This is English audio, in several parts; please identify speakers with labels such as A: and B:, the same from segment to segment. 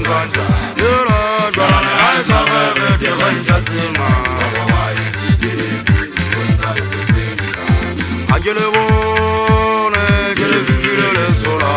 A: nganja yola jwala ha tsware ke ganja tsena a ke le bone ke le bibile le tsola bo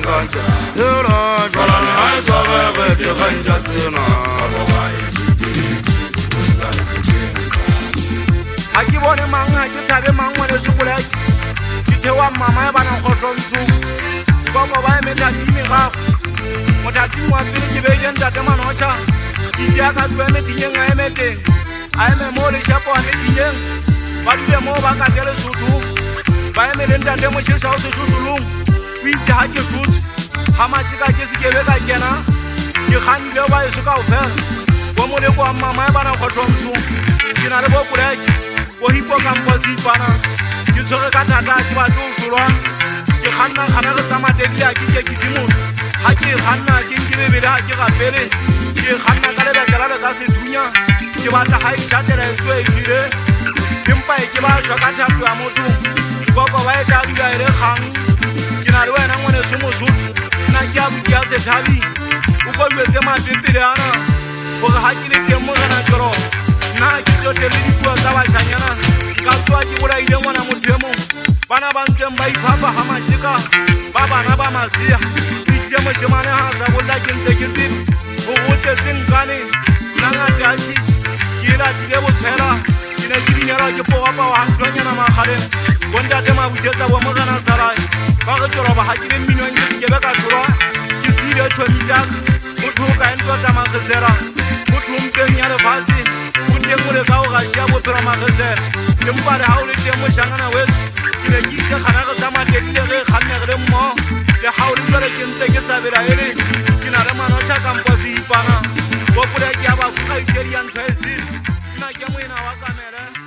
A: nganja yola jwala ha tsware ke ganja tsena ante ale sebe over Khanare sa Matelile a ke kisimu Hake khanna ke nkebebele ha ke gapele ke khanna ka lebaka la ka sethunya ke batla ha itshatela e tswe jile empa ke ba shwa ka thapelo ya motho koko ba e tla dula ere kgang ke na le wena ngwane se mosotho nna ke a butia se thabi o go lwetse mapepele ana gore ha ke le teng mo gana toro nna ke tshotele dipuo tsa bashanyana ka tswa ke bolaile ngwana motho e mong bana ba ntseng ba iphapa ha matjeka ba bana ba masia ke moshemane ha sa bolla ke ntse ke tsebe go botse tsengane nanga tashi ke la dile botshela ke ne ke dinyara ke poapa wa ntonyana magale bonda te mabusetsa bo mogana salai ba go Tjoloba ha ke le minong ke be ka tloa ke sile thomita motho ka ntwa ta magezela motho mpeng ya lefatshe o teng o le ka o gashia bophelo magezela empa le ha o le teng moshangana weso ke ne ke se Khanare sa Matelile ge kgannegele mmo le ha o le jwale ke ntse ke sabela ele ke na le manotšha kampo se ipana bopole ke ya bafuga itsedi ya ntho e sese nna ke moena wa kamele